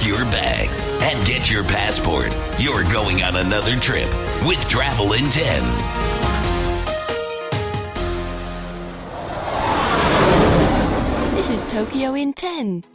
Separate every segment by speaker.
Speaker 1: your bags and get your passport. You're going on another trip with Travel in 10.
Speaker 2: This is Tokyo in 10.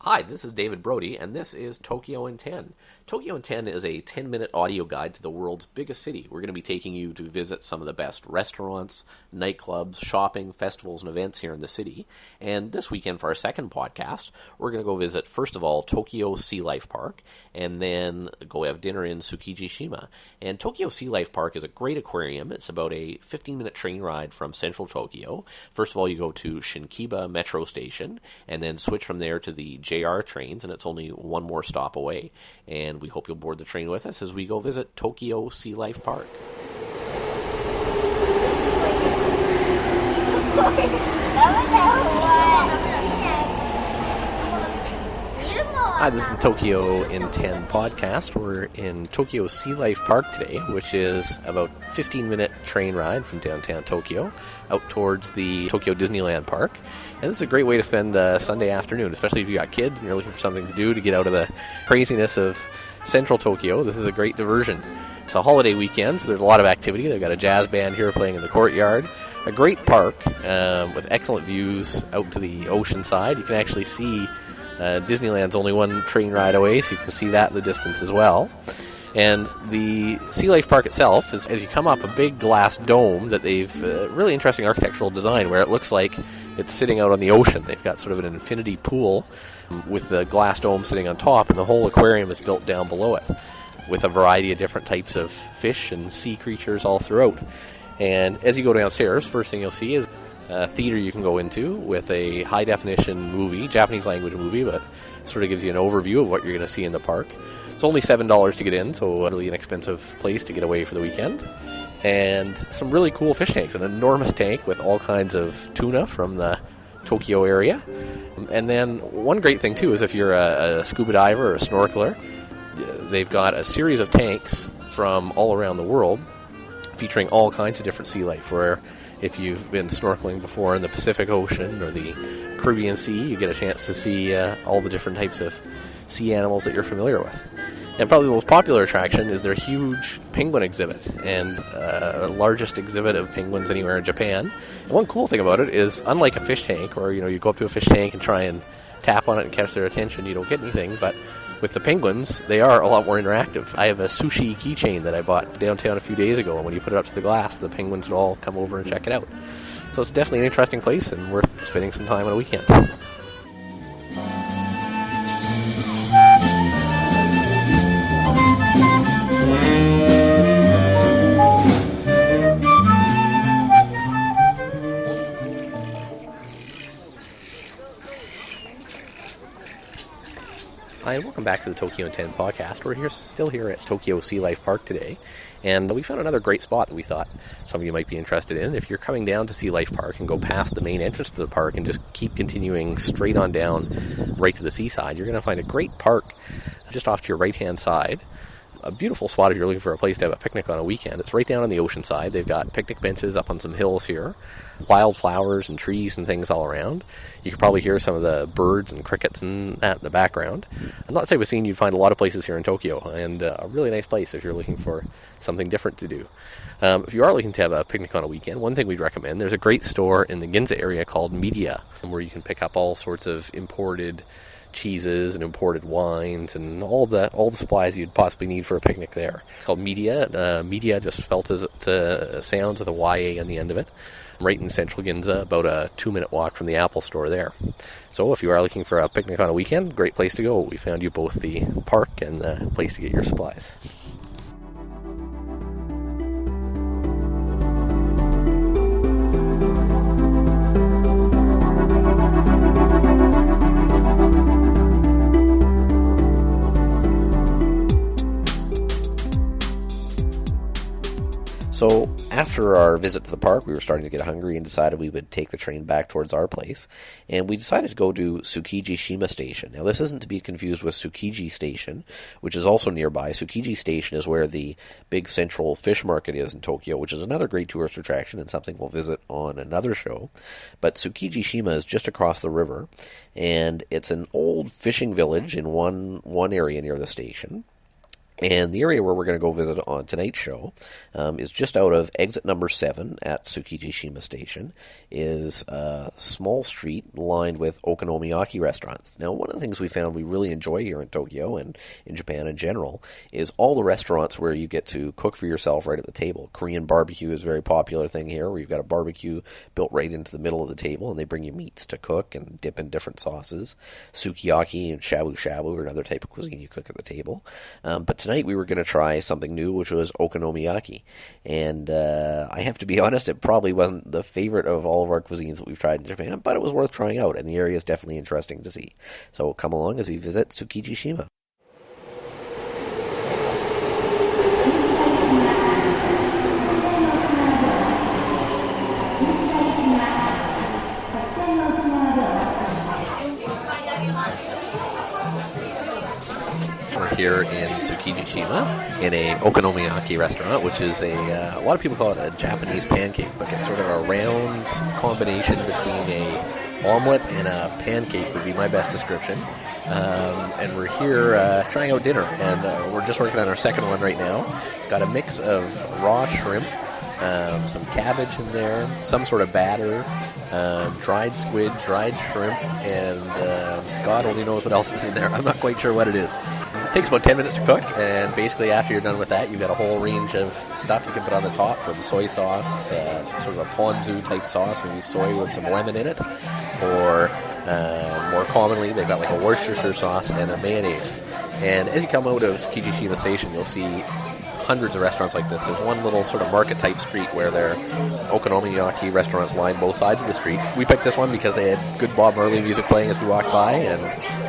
Speaker 3: Hi, this is David Brody, and this is Tokyo in 10. Tokyo in 10 is a 10-minute audio guide to the world's biggest city. We're going to be taking you to visit some of the best restaurants, nightclubs, shopping, festivals, and events here in the city. And this weekend, for our second podcast, we're going to go visit, first of all, Tokyo Sea Life Park, and then go have dinner in Tsukijishima. And Tokyo Sea Life Park is a great aquarium. It's about a 15-minute train ride from central Tokyo. First of all, you go to Shinkiba Metro Station, and then switch from there to the JR trains, and it's only one more stop away. And we hope you'll board the train with us as we go visit Tokyo Sea Life Park. Hi, this is the Tokyo in 10 podcast. We're in Tokyo Sea Life Park today, which is about a 15-minute train ride from downtown Tokyo out towards the Tokyo Disneyland Park. And this is a great way to spend a Sunday afternoon, especially if you got kids and you're looking for something to do to get out of the craziness of central Tokyo. This is a great diversion. It's a holiday weekend, so there's a lot of activity. They've got a jazz band here playing in the courtyard. A great park with excellent views out to the ocean side. You can actually see Disneyland's only one train ride away, so you can see that in the distance as well. And the Sea Life Park itself is, as you come up, a big glass dome that they've really interesting architectural design where it looks like it's sitting out on the ocean. They've got sort of an infinity pool with the glass dome sitting on top, and the whole aquarium is built down below it with a variety of different types of fish and sea creatures all throughout. And as you go downstairs, first thing you'll see is a theater you can go into with a high-definition movie, Japanese language movie, but sort of gives you an overview of what you're going to see in the park. It's only $7 to get in, so a really inexpensive place to get away for the weekend. And some really cool fish tanks, an enormous tank with all kinds of tuna from the Tokyo area. And then one great thing, too, is if you're a scuba diver or a snorkeler, they've got a series of tanks from all around the world featuring all kinds of different sea life, where if you've been snorkeling before in the Pacific Ocean or the Caribbean Sea, you get a chance to see all the different types of sea animals that you're familiar with. And probably the most popular attraction is their huge penguin exhibit, and the largest exhibit of penguins anywhere in Japan. And one cool thing about it is, unlike a fish tank, where you go up to a fish tank and try and tap on it and catch their attention, you don't get anything, but with the penguins, they are a lot more interactive. I have a sushi keychain that I bought downtown a few days ago, and when you put it up to the glass, the penguins will all come over and check it out. So it's definitely an interesting place and worth spending some time on a weekend. Hi, and welcome back to the Tokyo in 10 podcast. We're still here at Tokyo Sea Life Park today, and we found another great spot that we thought some of you might be interested in. If you're coming down to Sea Life Park and go past the main entrance to the park and just keep continuing straight on down right to the seaside, you're going to find a great park just off to your right-hand side. A beautiful spot if you're looking for a place to have a picnic on a weekend. It's right down on the ocean side. They've got picnic benches up on some hills here, wildflowers and trees and things all around. You can probably hear some of the birds and crickets and that in the background. And that type of scene you'd find a lot of places here in Tokyo, and a really nice place if you're looking for something different to do. If you are looking to have a picnic on a weekend, one thing we'd recommend, there's a great store in the Ginza area called Media, where you can pick up all sorts of imported cheeses and imported wines and all the supplies you'd possibly need for a picnic there. It's called Media. Media just spelt as it sounds with a YA on the end of it. Right in central Ginza, about a 2-minute walk from the Apple store there. So if you are looking for a picnic on a weekend, great place to go. We found you both the park and the place to get your supplies. So after our visit to the park, we were starting to get hungry and decided we would take the train back towards our place. And we decided to go to Tsukijishima Station. Now, this isn't to be confused with Tsukiji Station, which is also nearby. Tsukiji Station is where the big central fish market is in Tokyo, which is another great tourist attraction and something we'll visit on another show. But Tsukijishima is just across the river, and it's an old fishing village in one area near the station. And the area where we're going to go visit on tonight's show is just out of exit number 7 at Tsukijishima Station, is a small street lined with okonomiyaki restaurants. Now, one of the things we found we really enjoy here in Tokyo and in Japan in general is all the restaurants where you get to cook for yourself right at the table. Korean barbecue is a very popular thing here, where you've got a barbecue built right into the middle of the table, and they bring you meats to cook and dip in different sauces. Sukiyaki and shabu-shabu are another type of cuisine you cook at the table. But tonight we were going to try something new, which was okonomiyaki. And I have to be honest, it probably wasn't the favorite of all of our cuisines that we've tried in Japan, but it was worth trying out, and the area is definitely interesting to see. So come along as we visit Tsukijishima. Here in Tsukijishima in a okonomiyaki restaurant, which is a lot of people call it a Japanese pancake, but it's sort of a round combination between a omelet and a pancake would be my best description. And we're here trying out dinner, and we're just working on our second one right now. It's got a mix of raw shrimp, some cabbage in there, some sort of batter, dried squid, dried shrimp, and God only knows what else is in there. I'm not quite sure what it is. It takes about 10 minutes to cook, and basically after you're done with that, you've got a whole range of stuff you can put on the top, from soy sauce, sort of a ponzu type sauce, maybe soy with some lemon in it, or more commonly they've got like a Worcestershire sauce and a mayonnaise. And as you come out of Tsukijishima Station, you'll see hundreds of restaurants like this. There's one little sort of market-type street where there are okonomiyaki restaurants line both sides of the street. We picked this one because they had good Bob Marley music playing as we walked by, and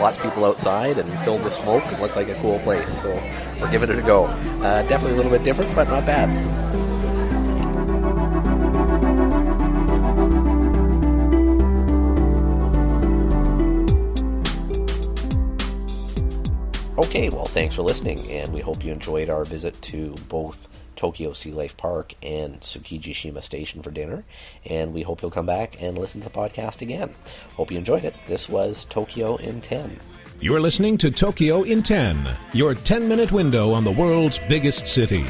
Speaker 3: lots of people outside, and filled with smoke. It looked like a cool place, so we're giving it a go. Definitely a little bit different, but not bad. Okay, well, thanks for listening, and we hope you enjoyed our visit to both Tokyo Sea Life Park and Tsukijishima Station for dinner, and we hope you'll come back and listen to the podcast again. Hope you enjoyed it. This was Tokyo in 10.
Speaker 4: You're listening to Tokyo in 10, your 10-minute window on the world's biggest city.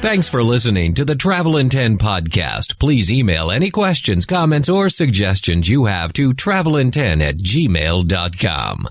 Speaker 5: Thanks for listening to the Travel in 10 podcast. Please email any questions, comments, or suggestions you have to travelin10@gmail.com.